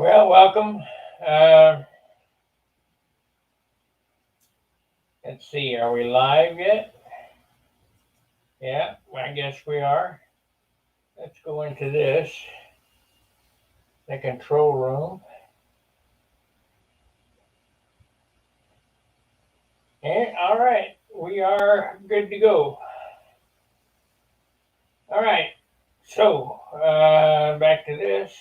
Well, welcome. Uh, let's see, are we live yet? Yeah, I guess we are. Let's go into the control room. And all right, we are good to go. All right, so back to this.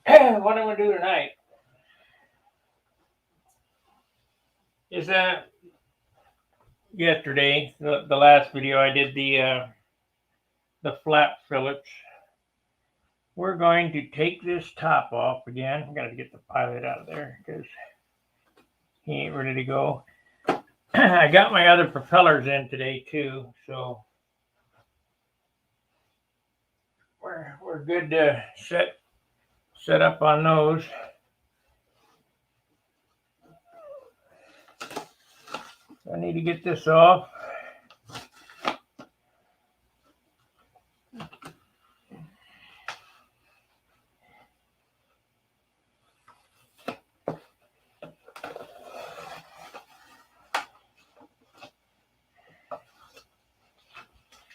What I'm going to do tonight is yesterday, the last video, I did the flap fillets. We're going to take this top off again. I got to get the pilot out of there because he ain't ready to go. I got my other propellers in today too, so we're good to set up on those. I need to get this off.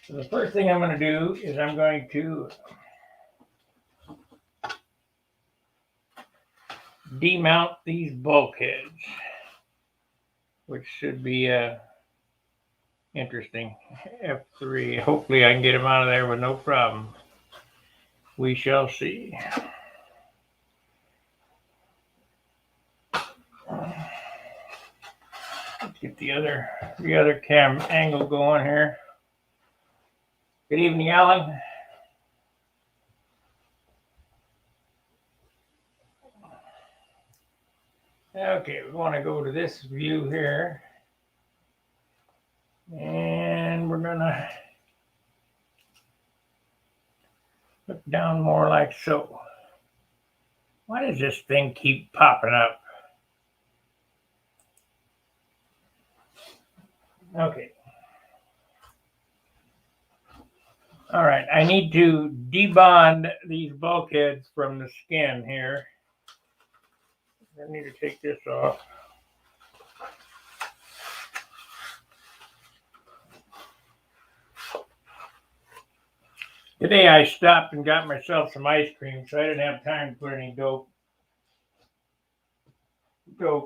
So the first thing I'm going to do is I'm going to demount these bulkheads, which should be interesting. F3. Hopefully I can get them out of there with no problem. We shall see. Let's get the other cam angle going here. Good evening, Alan. Okay, we want to go to this view here. And we're going to look down more like so. Why does this thing keep popping up? Okay. All right, I need to debond these bulkheads from the skin here. I need to take this off. Today I stopped and got myself some ice cream, so I didn't have time to put any dope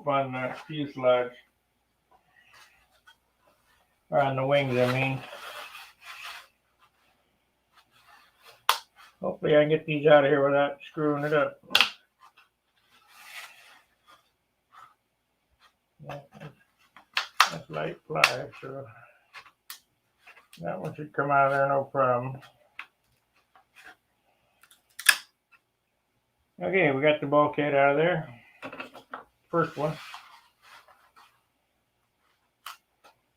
on the fuselage. Or on the wings, I mean. Hopefully I can get these out of here without screwing it up. Yeah, that's light ply, so that one should come out of there no problem. Okay, we got the bulkhead out of there. First one.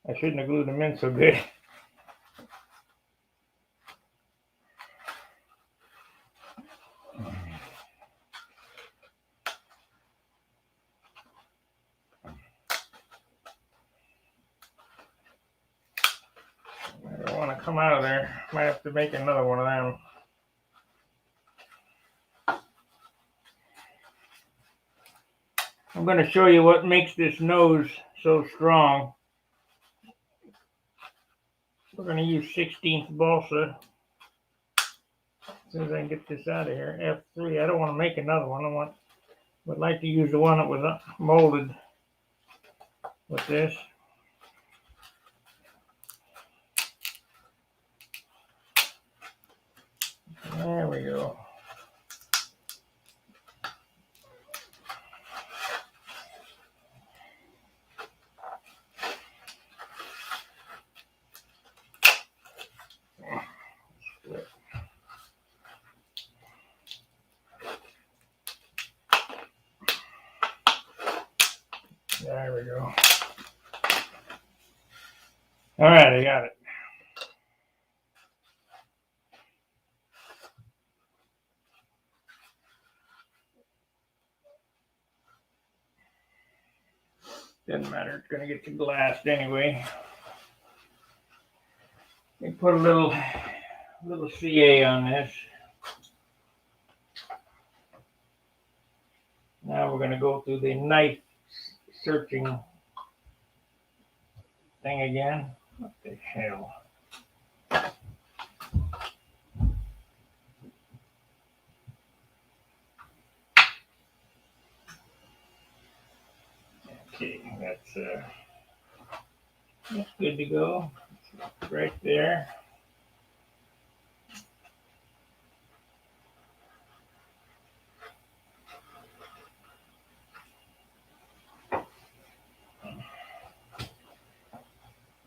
I shouldn't have glued them in so good. I don't want to come out of there. Might have to make another one of them. I'm going to show you what makes this nose so strong. We're going to use 16th balsa. As soon as I can get this out of here. F3. I don't want to make another one. Would like to use the one that was molded with this. There we go. There we go. All right, I got it. Doesn't matter. It's going to get glassed anyway. We put a little little CA on this. Now we're going to go through the knife searching thing again. What the hell? Okay, that's good to go. Right there.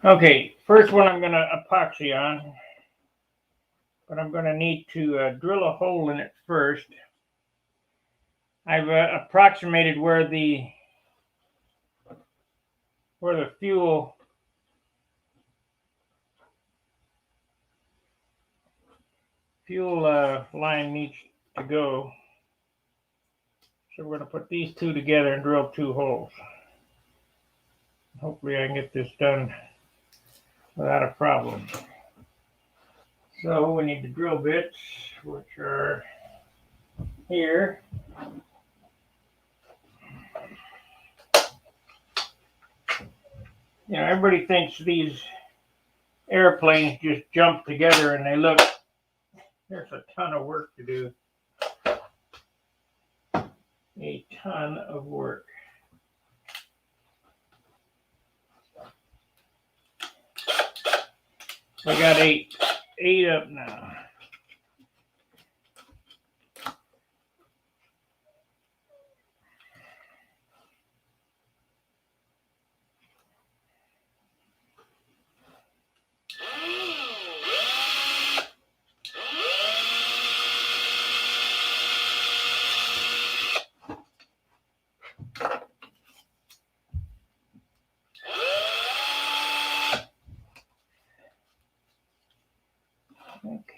Okay, first one I'm going to epoxy on, but I'm going to need to drill a hole in it first. I've approximated where the fuel line needs to go. So we're going to put these two together and drill 2 holes. Hopefully I can get this done without a problem. So we need the drill bits, which are here. You know, everybody thinks these airplanes just jump together and they look, there's a ton of work to do. A ton of work. We got eight up now.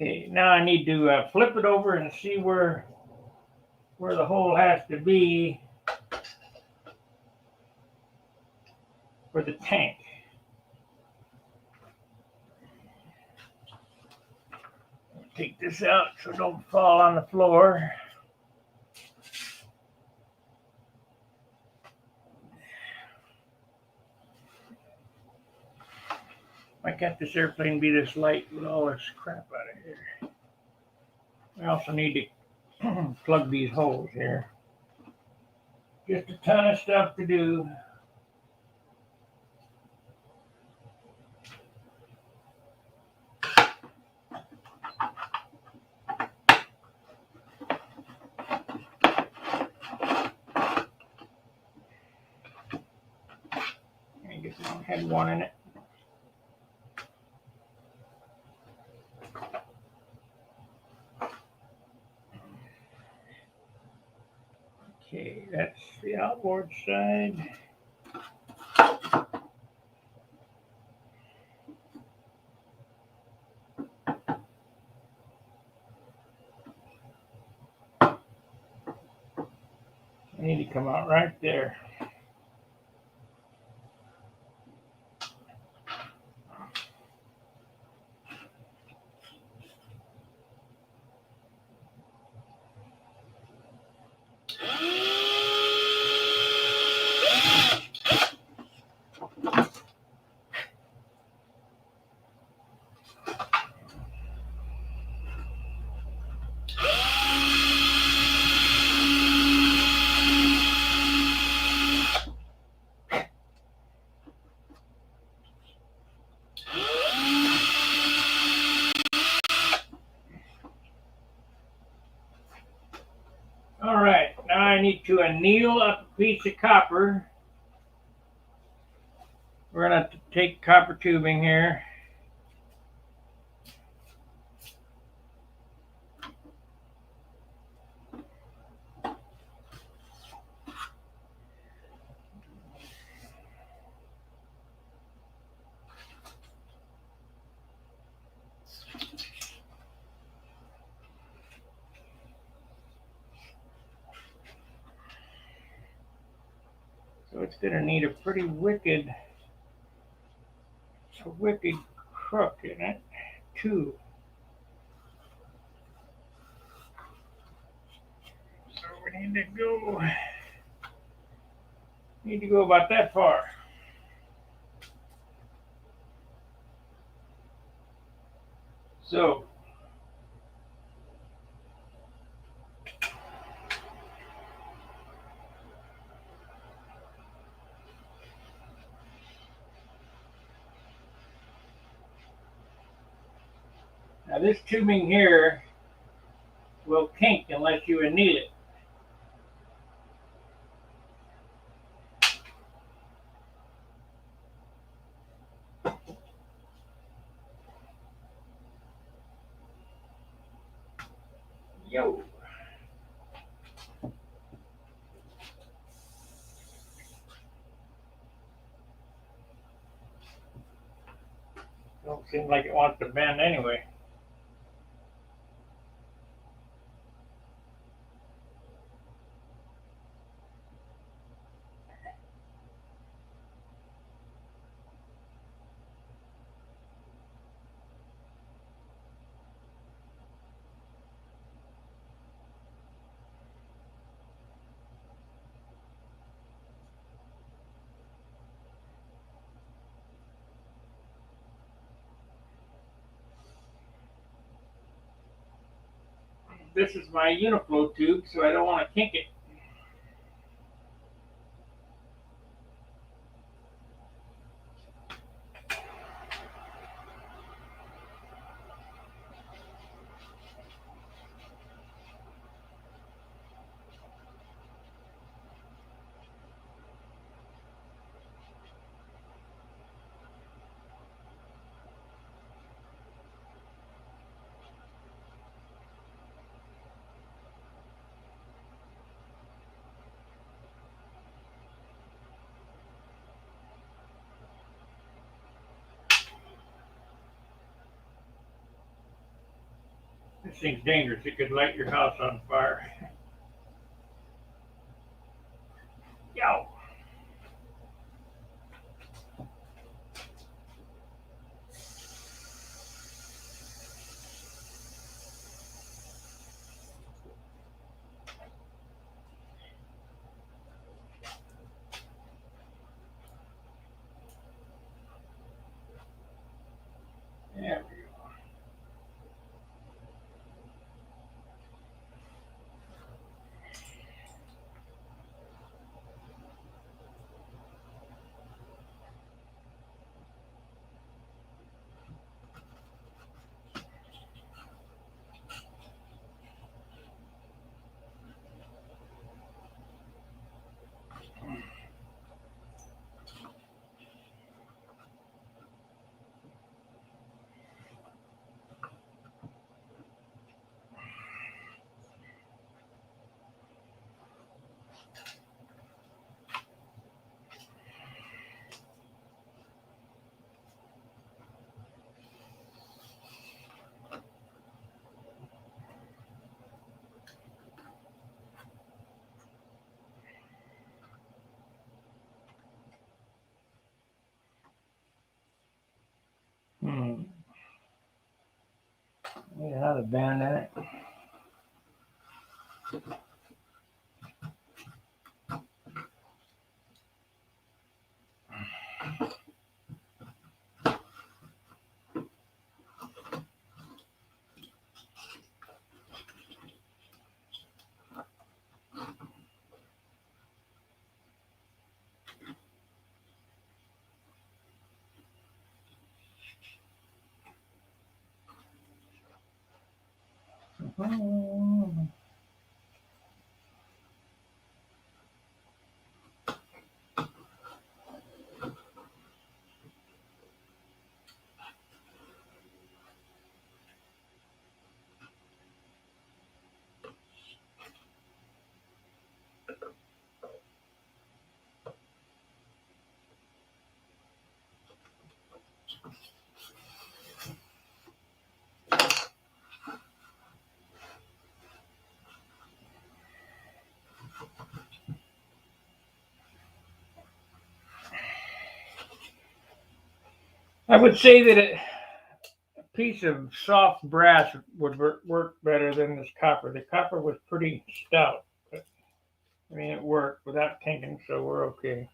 Okay, now I need to flip it over and see where the hole has to be for the tank. Take this out so it don't fall on the floor. Why can't this airplane be this light with all this crap out of here? I also need to plug these holes here. Just a ton of stuff to do. I guess I had one in it. Okay, that's the outboard side. I need to come out right there. All right, now I need to anneal up a piece of copper. We're going to take copper tubing here. So it's going to need a pretty wicked crook in it, too. Need to go about that far. So now this tubing here will kink unless you anneal it. Yo. Don't seem like it wants to bend anyway. This is my uniflow tube, so I don't want to kink it. This thing's dangerous. It could light your house on fire. Yo. There we go. Need another bend in it. I would say that a piece of soft brass would work better than this copper. The copper was pretty stout. I mean, it worked without tinking, so we're okay.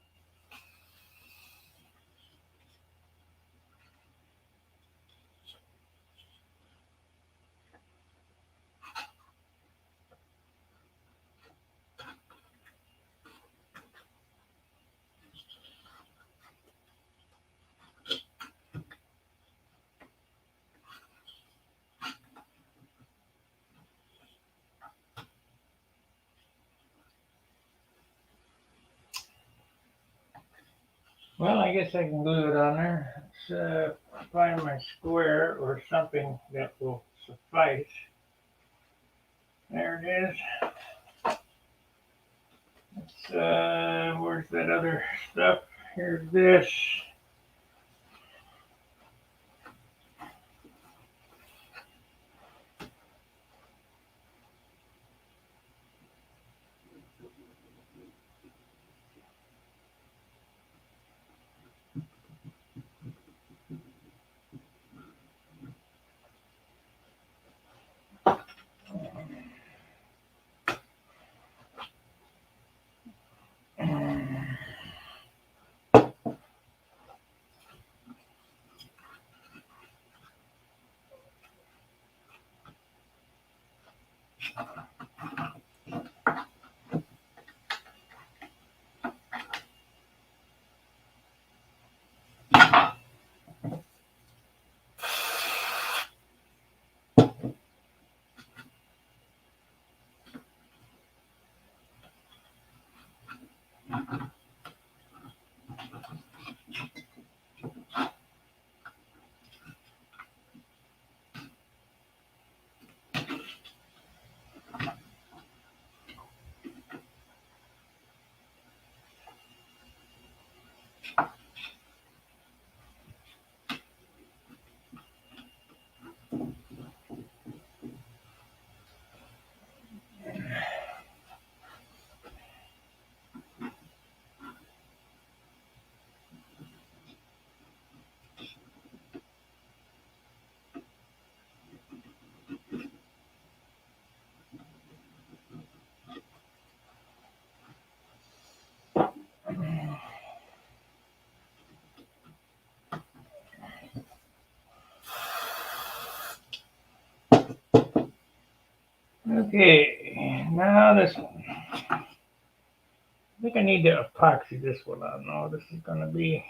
Well, I guess I can glue it on there. Let's find my square or something that will suffice. There it is. Where's that other stuff? Here's this. Okay, now this one. I think I need to epoxy this one on. No, this is going to be.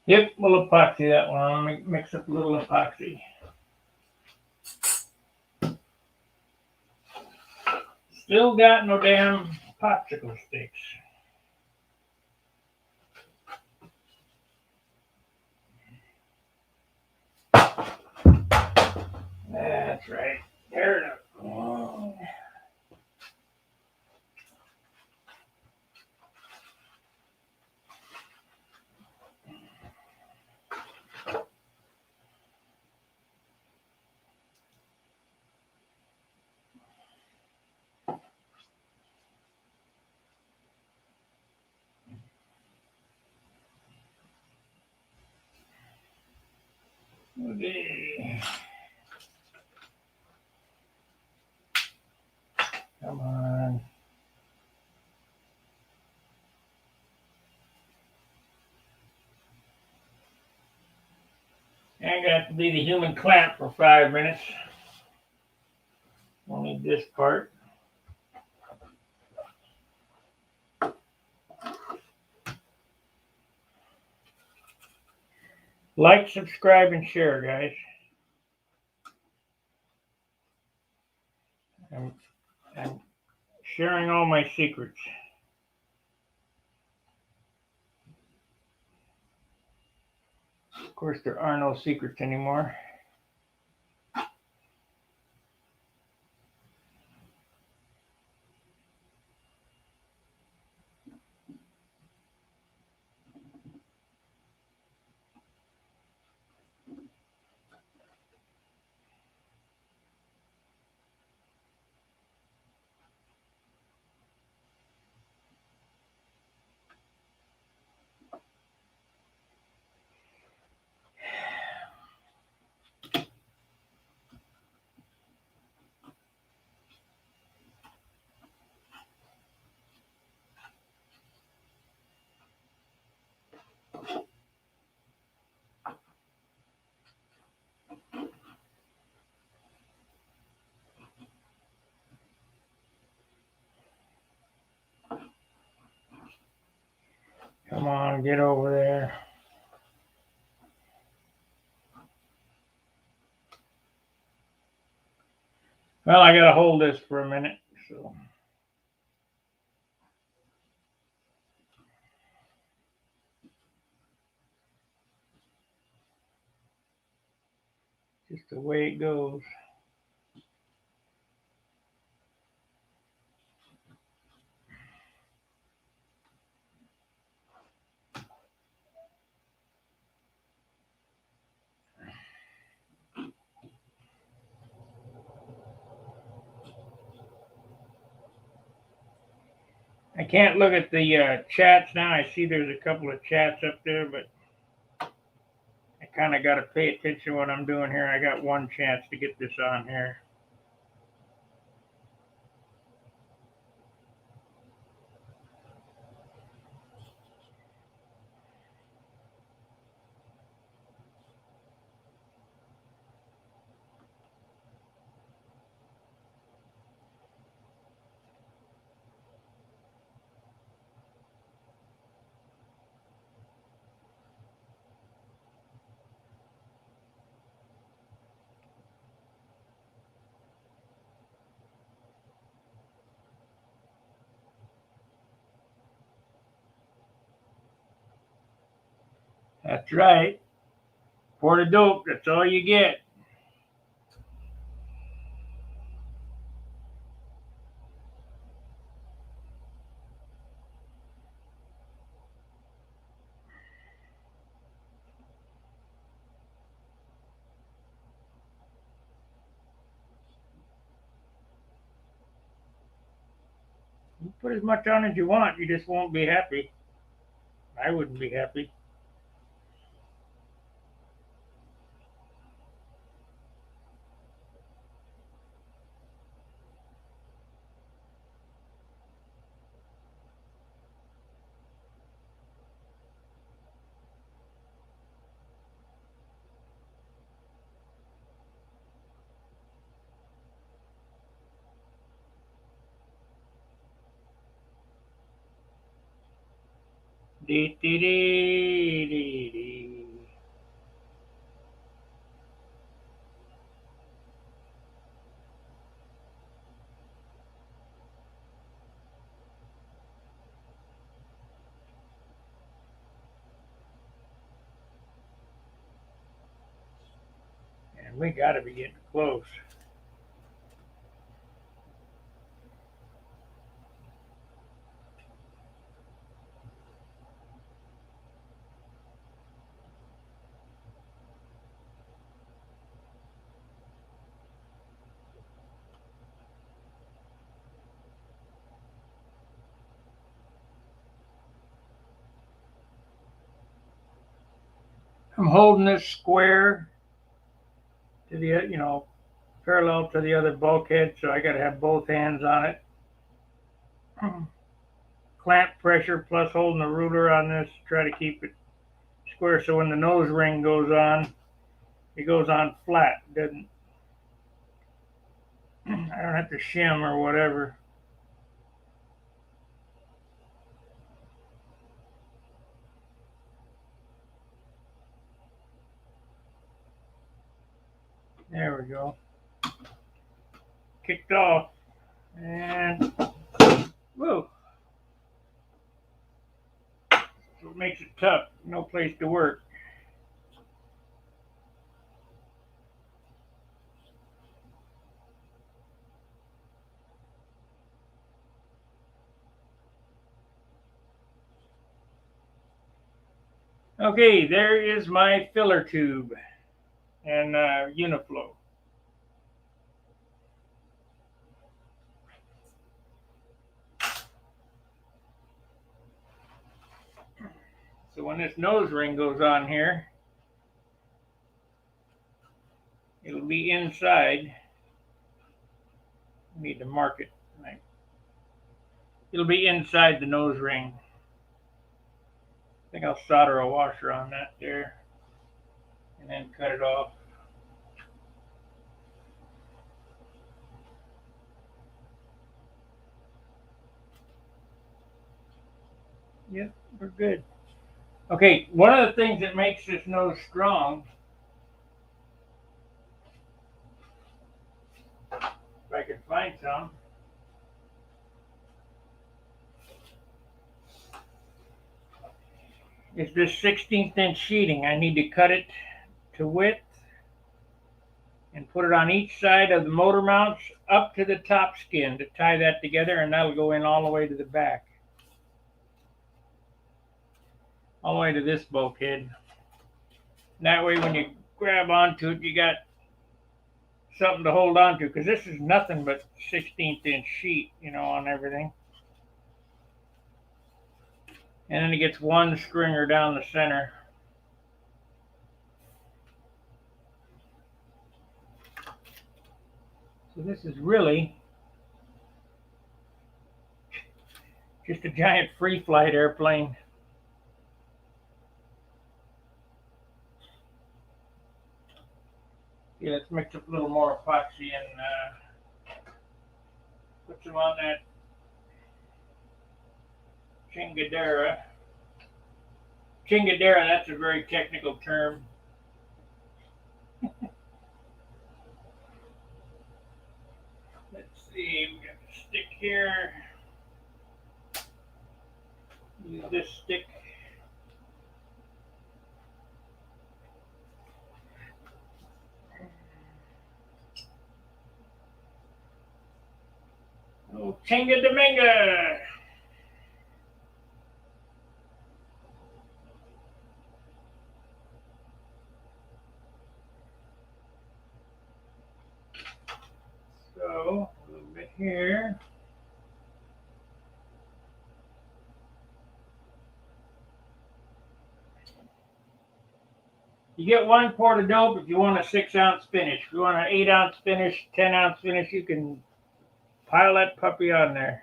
Yep, we'll epoxy that one. I'll mix up a little epoxy. Still got no damn popsicle sticks. That's right. There it is. Oh. Okay. Come on. I got to be the human clamp for 5 minutes. We'll need this part. Like, subscribe, and share, guys. I'm sharing all my secrets. Of course, there are no secrets anymore. I'll get over there. Well, I gotta hold this for a minute, so. Just the way it goes. I can't look at the chats now. I see there's a couple of chats up there, but I kind of got to pay attention to what I'm doing here. I got one chance to get this on here. That's right. For the dope, that's all you get. You put as much on as you want, you just won't be happy. I wouldn't be happy. Dee, dee, dee, dee, dee. And we got to be getting close. I'm holding this square to the, parallel to the other bulkhead, so I got to have both hands on it. Clamp pressure plus holding the ruler on this to try to keep it square, so when the nose ring goes on, it goes on flat. Doesn't I don't have to shim or whatever. There we go. Kicked off. And whoa. So it makes it tough. No place to work. Okay, there is my filler tube and Uniflow. So when this nose ring goes on here, it'll be inside. I need to mark it. It'll be inside the nose ring. I think I'll solder a washer on that there and then cut it off. Yep, we're good. Okay, one of the things that makes this nose strong, if I can find some, is this 16th inch sheeting. I need to cut it to width and put it on each side of the motor mounts up to the top skin to tie that together, and that'll go in all the way to the back. All the way to this bulkhead. That way when you grab onto it, you got something to hold on to, because this is nothing but 16th inch sheet, you know, on everything. And then it gets one stringer down the center. So this is really just a giant free flight airplane. Yeah, let's mix up a little more epoxy and put some on that Chingadera. Chingadera, that's a very technical term. Let's see, we got the stick here. Use this stick. Oh, Chinga Dominga! So, a little bit here. You get 1 quart of dope if you want a 6-ounce finish. If you want an 8-ounce finish, 10-ounce finish, you can pile that puppy on there.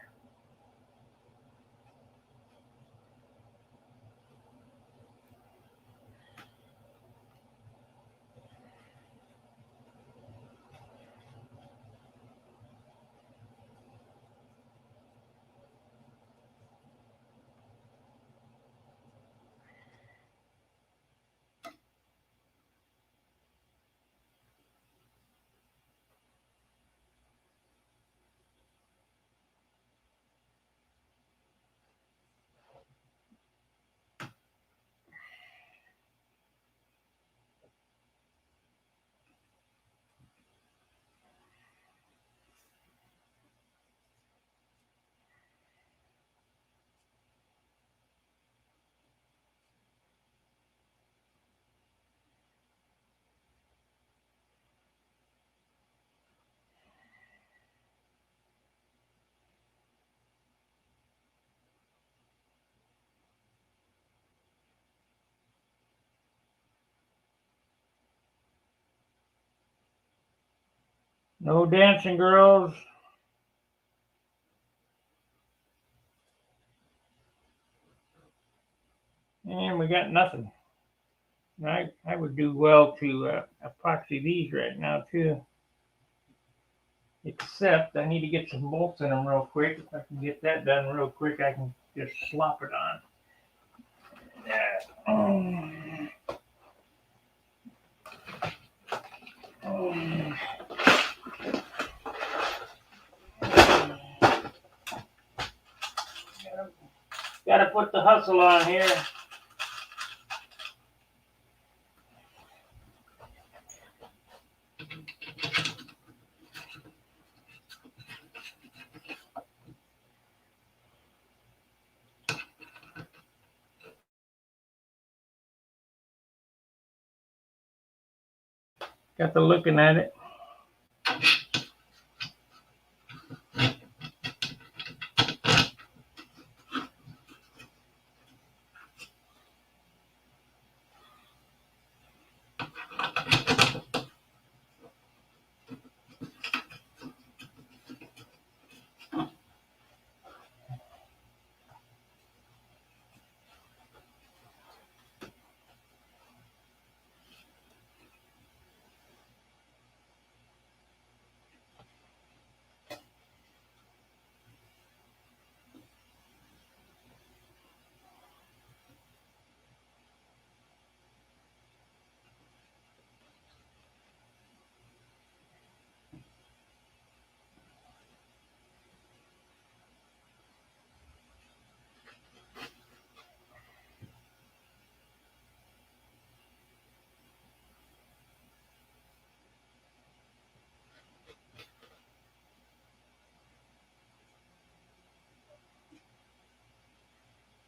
No dancing, girls. And we got nothing. I would do well to epoxy these right now too. Except I need to get some bolts in them real quick. If I can get that done real quick, I can just slop it on. Gotta put the hustle on here. Got to looking at it.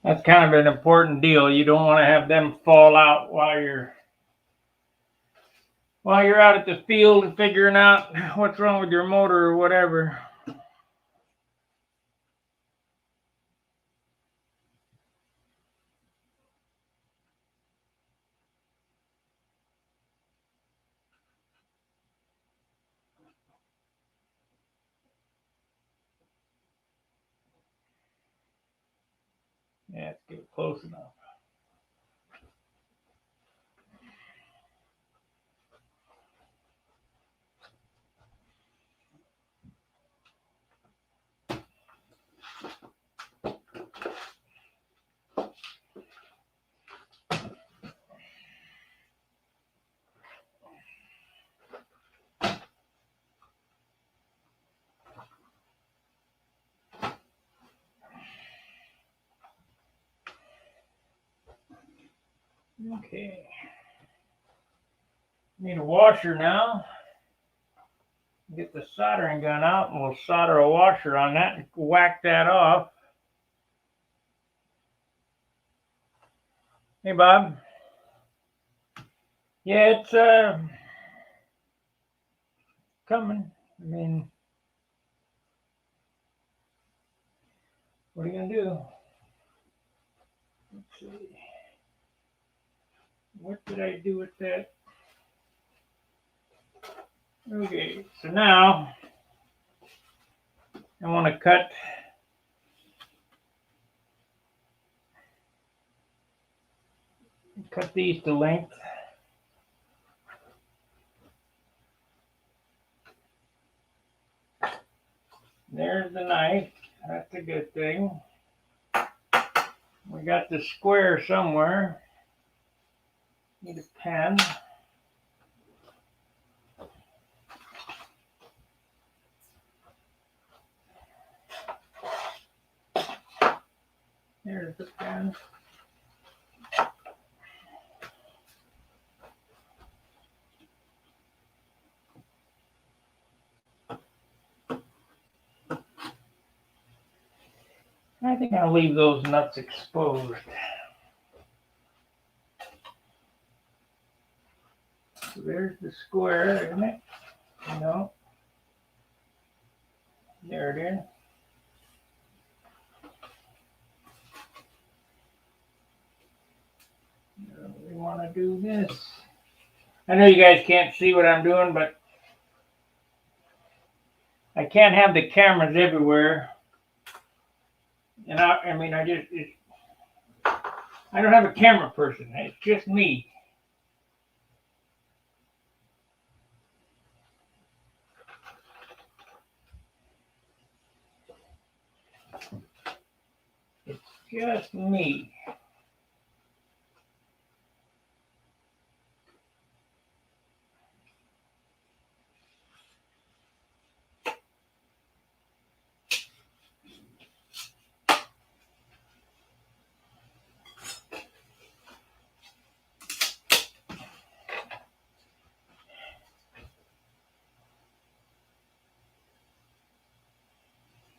That's kind of an important deal. You don't want to have them fall out while you're out at the field and figuring out what's wrong with your motor or whatever. Yeah, let's get close enough. Okay. Need a washer now. Get the soldering gun out and we'll solder a washer on that and whack that off. Hey, Bob. Yeah, it's coming. I mean, what are you gonna do? Let's see. What did I do with that? Okay, so now I want to cut these to length. There's the knife. That's a good thing. We got the square somewhere. Need a pen. There's the pen. I think I'll leave those nuts exposed. So there's the square, isn't it? No. There it is. We want to do this. I know you guys can't see what I'm doing, but I can't have the cameras everywhere. And I don't have a camera person. It's just me. It's just me.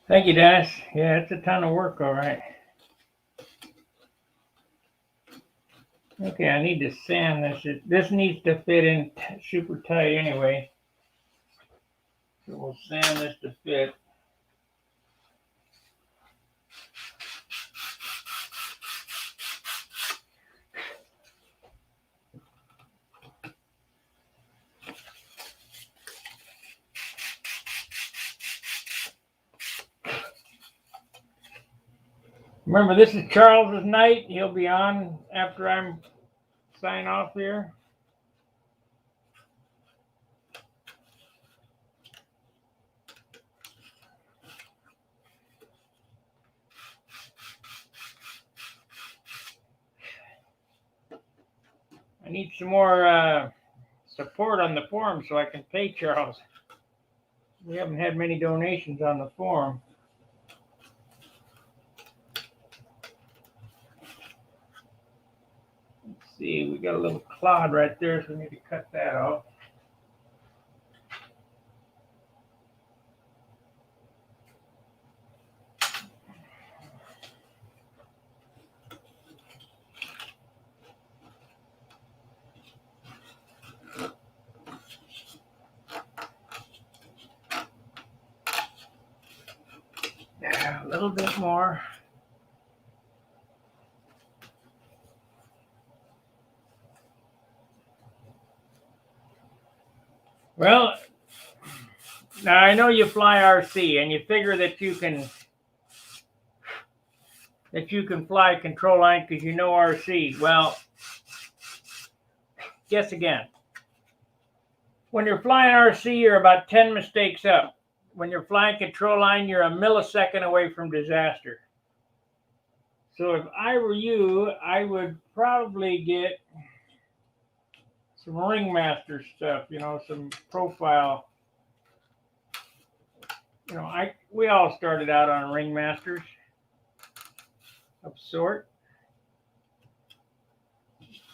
Thank you, Dennis. Yeah, it's a ton of work, all right. Okay, I need to sand this. This needs to fit in super tight anyway. So we'll sand this to fit. Remember, this is Charles's night. He'll be on after I'm sign off here. I need some more support on the forum so I can pay Charles. We haven't had many donations on the forum. Let's see, we got a little clod right there, so we need to cut that off. A little bit more. Well, now I know you fly RC and you figure that you can fly control line because you know RC. Well, guess again. When you're flying RC, you're about 10 mistakes up. When you're flying control line, you're a millisecond away from disaster. So if I were you, I would probably get some ringmaster stuff, some profile. We all started out on ringmasters of sort.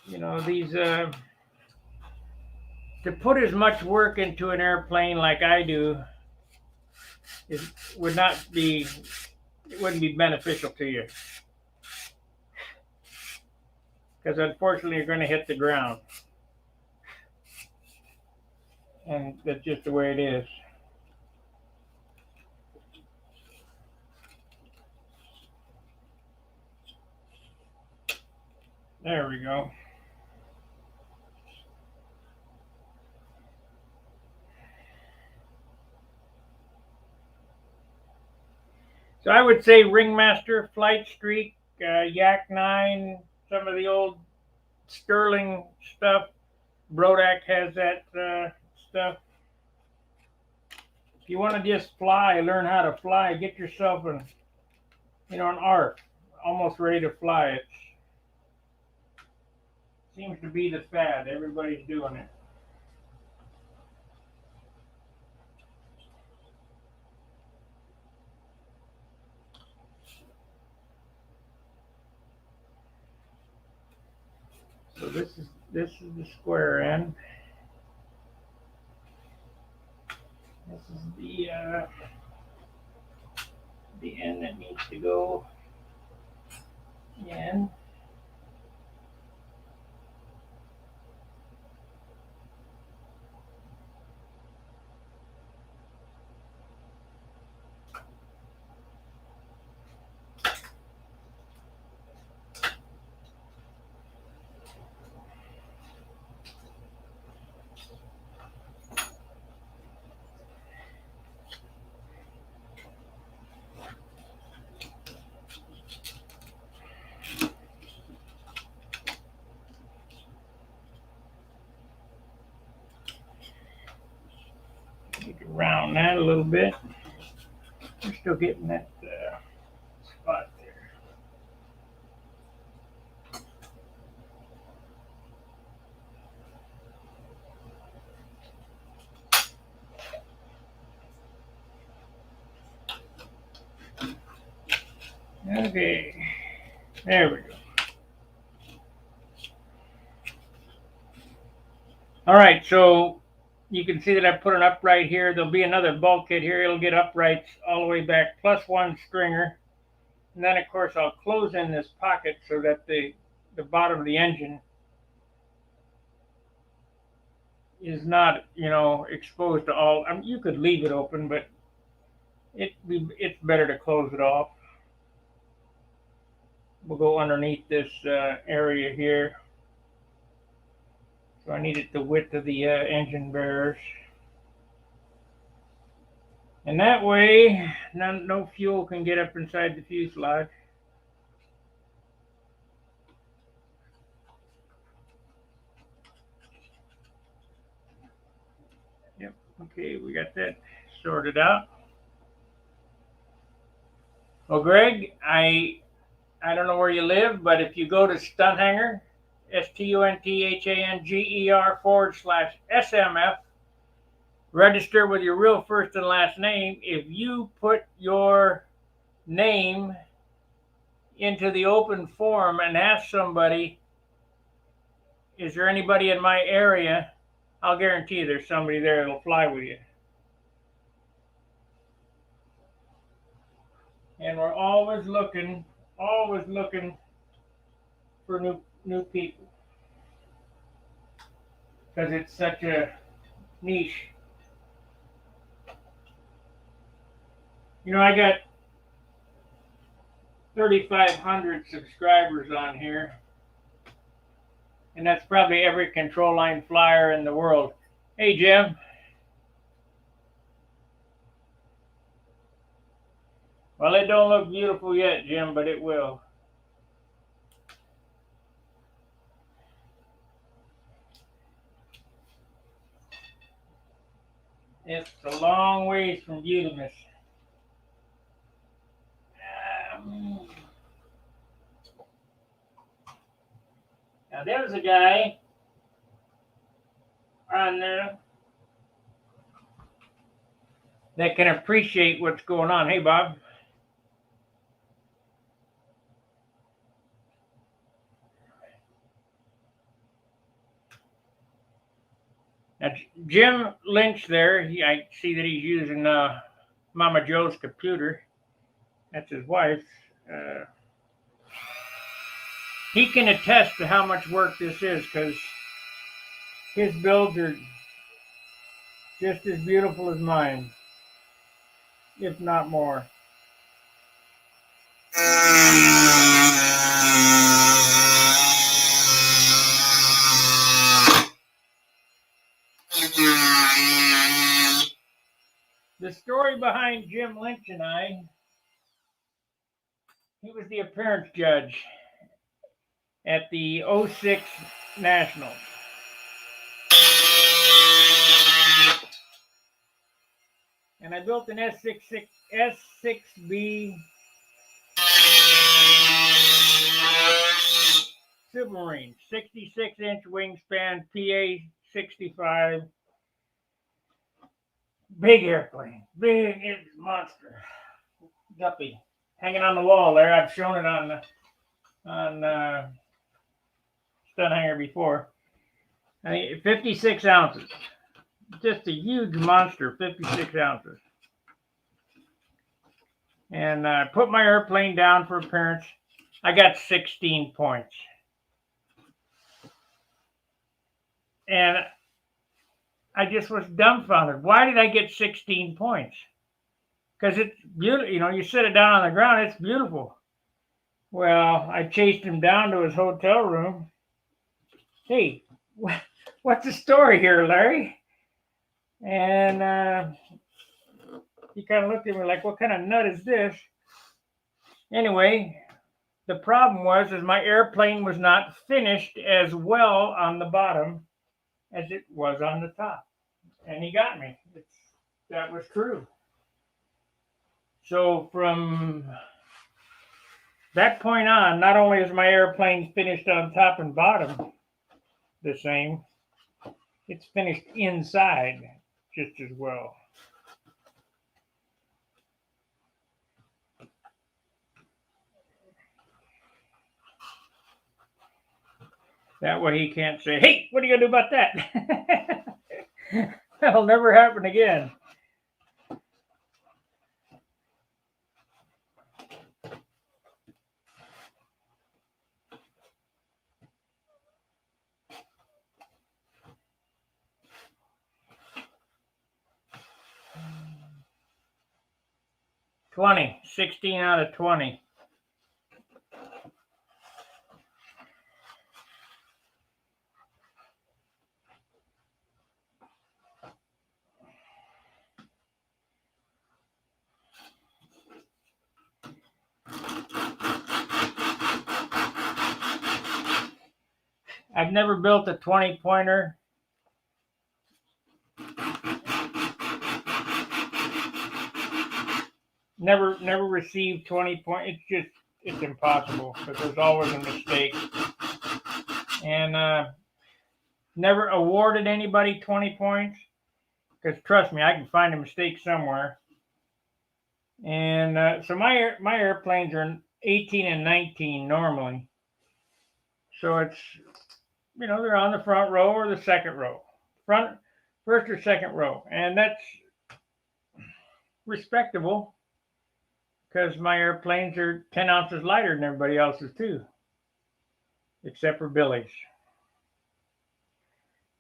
These to put as much work into an airplane like I do wouldn't be beneficial to you, because unfortunately you're going to hit the ground, and that's just the way it is. There we go. So I would say Ringmaster, Flight Streak, Yak 9, some of the old Sterling stuff. Brodak has that stuff. If you want to just fly, learn how to fly, get yourself an ARC, almost ready to fly. It seems to be the fad. Everybody's doing it. So this is the square end. This is the end that needs to go in. Round that a little bit. We're still getting that spot there. Okay, there we go. All right, so you can see that I put an upright here. There'll be another bulkhead here. It'll get uprights all the way back, plus one stringer. And then, of course, I'll close in this pocket so that the bottom of the engine is not, exposed to all. I mean, you could leave it open, but it's better to close it off. We'll go underneath this area here. So I need it the width of the engine bearers. And that way, no fuel can get up inside the fuselage. Yep, okay, we got that sorted out. Well, Greg, I don't know where you live, but if you go to Stunthanger, STUNTHANGER/SMF, register with your real first and last name. If you put your name into the open forum and ask somebody, is there anybody in my area? I'll guarantee you there's somebody there that'll fly with you. And we're always looking for new people, because it's such a niche. I got 3,500 subscribers on here. And that's probably every control line flyer in the world. Hey, Jim. Well, it don't look beautiful yet, Jim, but it will. It's a long ways from beautiness. Now, there's a guy on there that can appreciate what's going on. Hey, Bob. Now, Jim Lynch there, I see that he's using Mama Joe's computer. That's his wife. He can attest to how much work this is because his builds are just as beautiful as mine, if not more. The story behind Jim Lynch and I, he was the appearance judge at the '06 Nationals. And I built an S6B Submarine, 66-inch wingspan, PA-65. Big airplane, big monster. Guppy, hanging on the wall there. I've shown it on Stun Hanger before. 56 ounces. Just a huge monster, 56 ounces. And I put my airplane down for appearance. I got 16 points. And I just was dumbfounded. Why did I get 16 points? Because it's beautiful. You know, you set it down on the ground, it's beautiful. Well, I chased him down to his hotel room. Hey, what's the story here, Larry? And he kind of looked at me like, what kind of nut is this? Anyway, the problem was my airplane was not finished as well on the bottom as it was on the top. And he got me. That was true. So from that point on, not only is my airplane finished on top and bottom the same, it's finished inside just as well. That way he can't say, hey, what are you going to do about that? That'll never happen again. $20, 16 out of 20. I've never built a 20-pointer. Never received 20 points. It's impossible because there's always a mistake. And never awarded anybody 20 points because trust me, I can find a mistake somewhere. And so my airplanes are 18 and 19 normally. So it's, you know, they're on the front row or the second row. First or second row. And that's respectable because my airplanes are 10 ounces lighter than everybody else's too. Except for Billy's.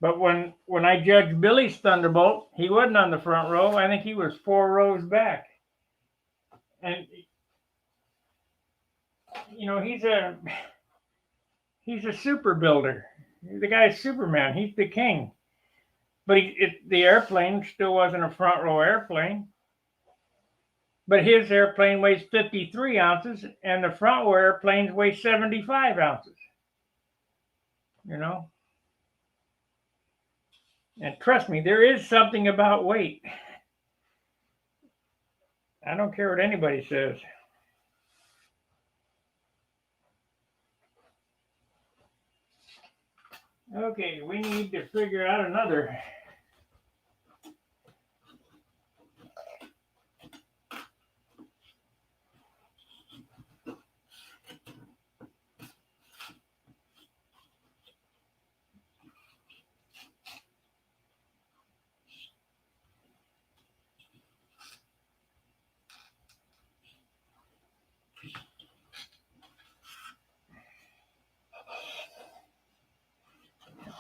But when I judged Billy's Thunderbolt, he wasn't on the front row. I think he was 4 rows back. And you know, he's a super builder. The guy's Superman. He's the king. But the airplane still wasn't a front row airplane. But his airplane weighs 53 ounces, and the front row airplanes weigh 75 ounces. You know? And trust me, there is something about weight. I don't care what anybody says. Okay, we need to figure out another.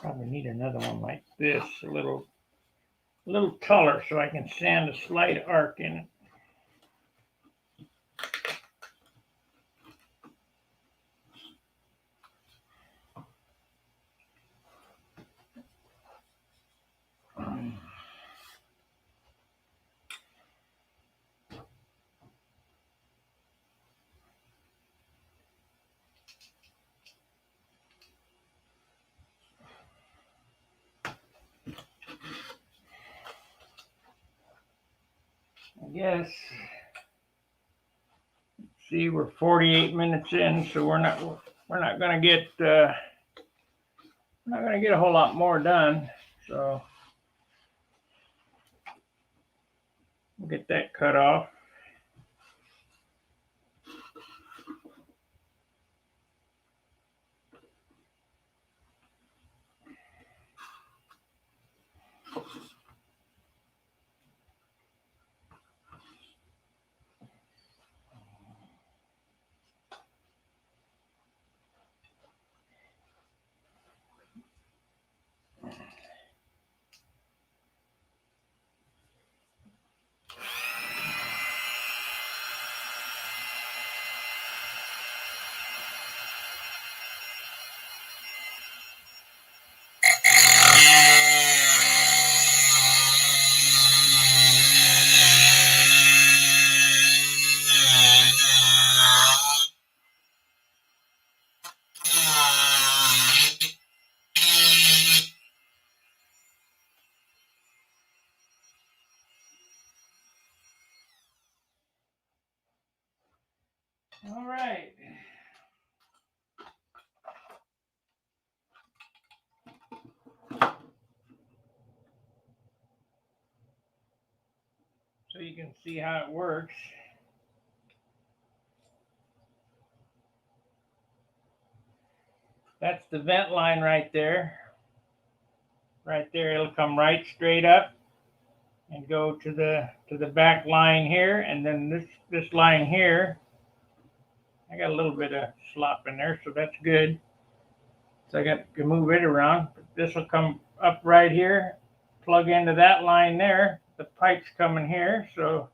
Probably need another one like this, a little taller, so I can sand a slight arc in it. I guess. See, we're 48 minutes in, so we're not gonna get a whole lot more done. So we'll get that cut off. All right. So you can see how it works. That's the vent line right there. Right there, it'll come right straight up and go to the back line here, and then this line here. I got a little bit of slop in there, so that's good. So I got to move it around. This will come up right here, plug into that line there. The pipe's coming here, so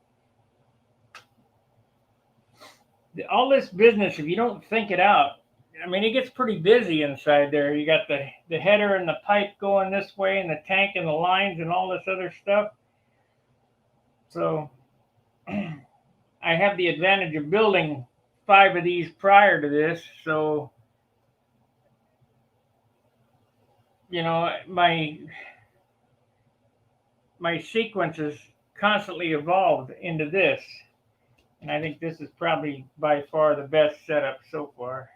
all this business, if you don't think it out, I mean, it gets pretty busy inside there. You got the header and the pipe going this way, and the tank and the lines and all this other stuff. So I have the advantage of building 5 of these prior to this, so you know my sequences constantly evolved into this, and I think this is probably by far the best setup so far.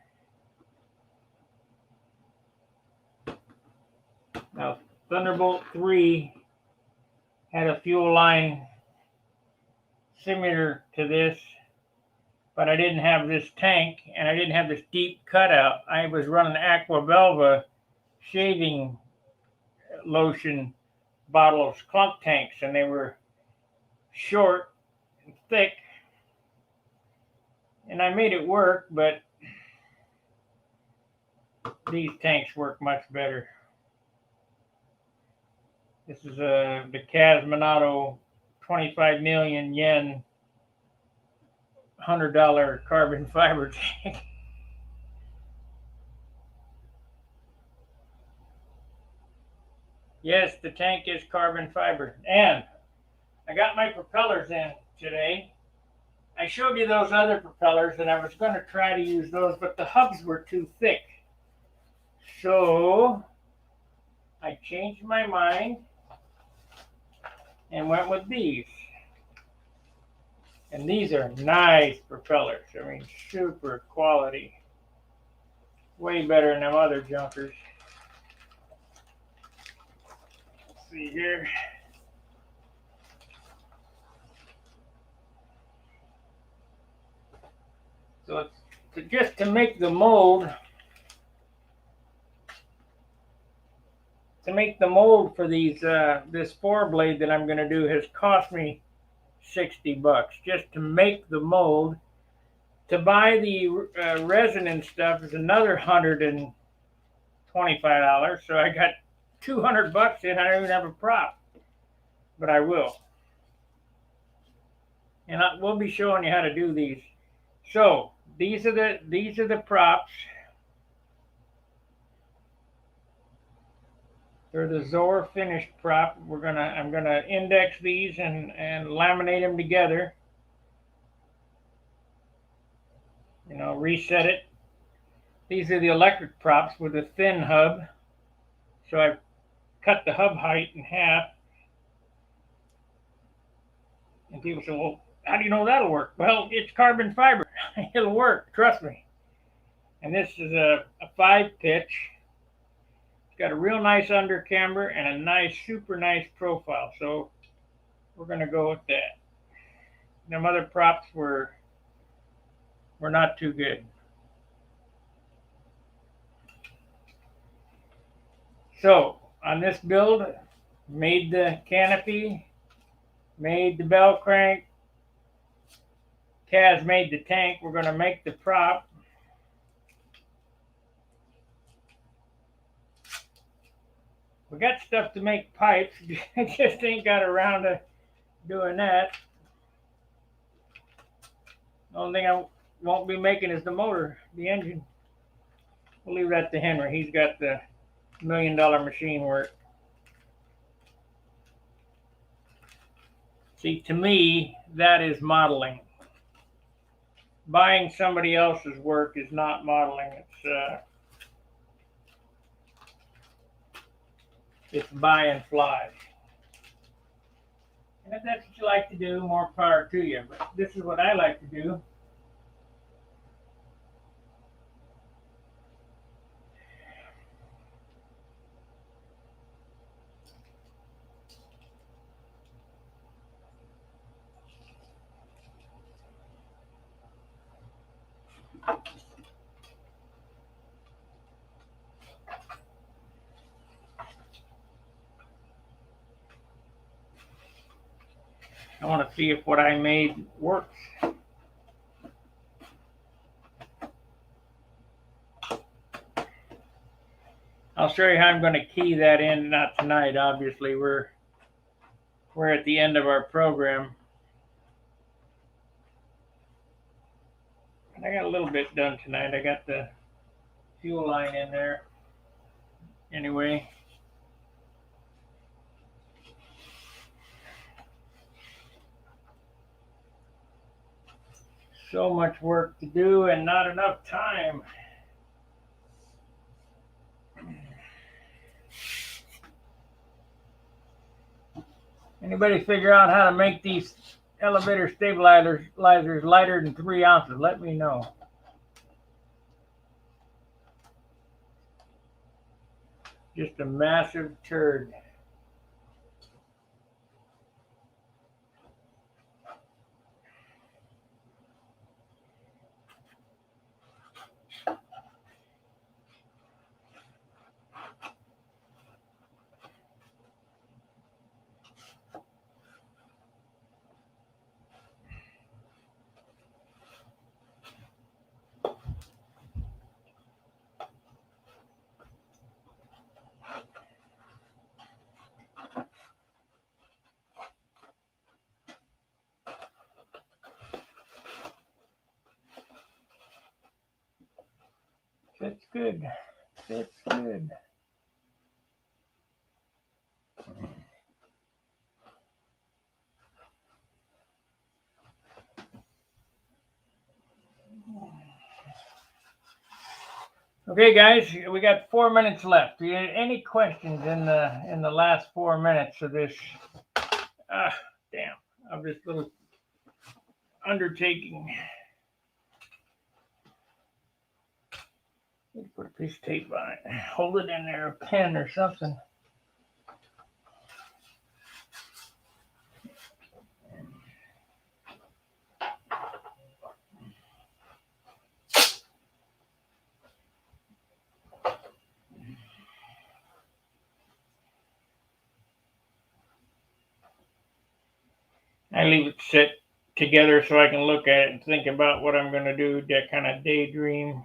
Now, Thunderbolt 3 had a fuel line similar to this, but I didn't have this tank, and I didn't have this deep cutout. I was running Aqua Velva shaving lotion bottles, clunk tanks, and they were short and thick, and I made it work, but these tanks work much better. This is the Cosmonato 25 million yen $100 carbon fiber tank. Yes, the tank is carbon fiber. And I got my propellers in today. I showed you those other propellers, and I was going to try to use those, but the hubs were too thick. So I changed my mind and went with these. And these are nice propellers. I mean, super quality. Way better than them other junkers. Let's see here. So it's just to make the mold. To make the mold for these this 4-blade that I'm going to do has cost me $60 just to make the mold. To buy the resin and stuff is another $125. So I got $200 in. I don't even have a prop, but I will. And we'll be showing you how to do these. So these are the props. They're the Zor finished prop. I'm gonna index these and laminate them together. You know, reset it. These are the electric props with a thin hub. So I've cut the hub height in half. And people say, well, how do you know that'll work? Well, it's carbon fiber. It'll work, trust me. And this is a 5-pitch. It's got a real nice under camber and a nice, super nice profile. So we're gonna go with that. Them other props were not too good. So on this build, made the canopy, made the bell crank, Kaz made the tank. We're going to make the prop. We got stuff to make pipes. I just ain't got around to doing that. The only thing I won't be making is the motor, the engine. We'll leave that to Henry. He's got the $1 million machine work. See, to me, that is modeling. Buying somebody else's work is not modeling. It's buy and fly. And if that's what you like to do, more power to you. But this is what I like to do. I want to see if what I made works. I'll show you how I'm going to key that in. Not tonight, obviously. We're at the end of our program. I got a little bit done tonight. I got the fuel line in there. Anyway. So much work to do and not enough time. Anybody figure out how to make these elevator stabilizers lighter than 3 ounces? Let me know. Just a massive turd. Fits good. Fits good. Okay, guys, we got 4 minutes left. Any questions in the last 4 minutes of this? Of this little undertaking. Put a piece of tape on it. Hold it in there, a pen or something. I leave it sit together so I can look at it and think about what I'm going to do, that kind of daydream.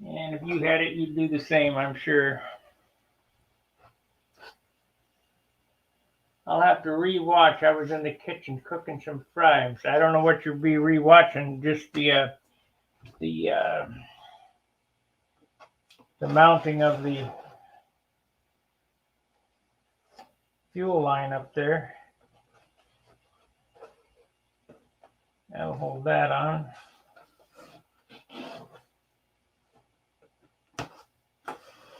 And if you had it, you'd do the same, I'm sure. I'll have to re-watch. I was in the kitchen cooking some fries. I don't know what you'll be re-watching, just the mounting of the fuel line up there. I'll hold that on.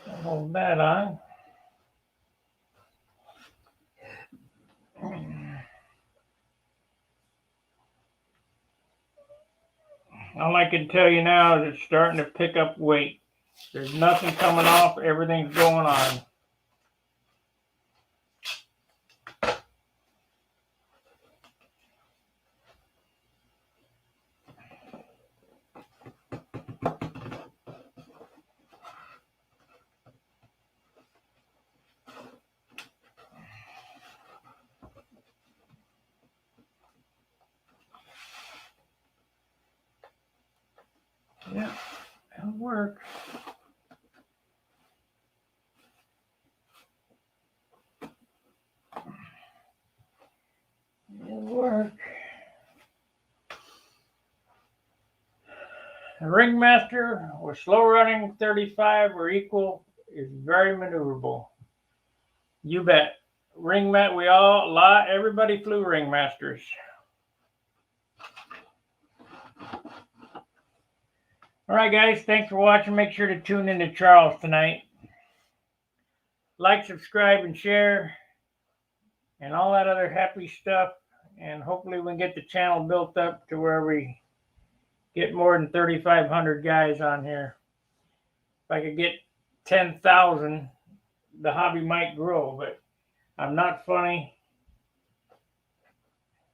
I'll hold that on. All I can tell you now is it's starting to pick up weight. There's nothing coming off. Everything's going on. Yeah, it'll work. It'll work. A ringmaster with slow running 35 or equal is very maneuverable. You bet. Everybody flew ringmasters. All right, guys, thanks for watching. Make sure to tune in to Charles tonight. Like, subscribe, and share, and all that other happy stuff. And hopefully we can get the channel built up to where we get more than 3,500 guys on here. If I could get 10,000, the hobby might grow, but I'm not funny.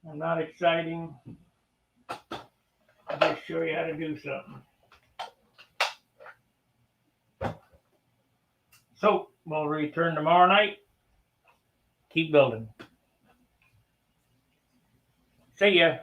I'm not exciting. I'll just show you how to do something. So, we'll return tomorrow night. Keep building. See ya.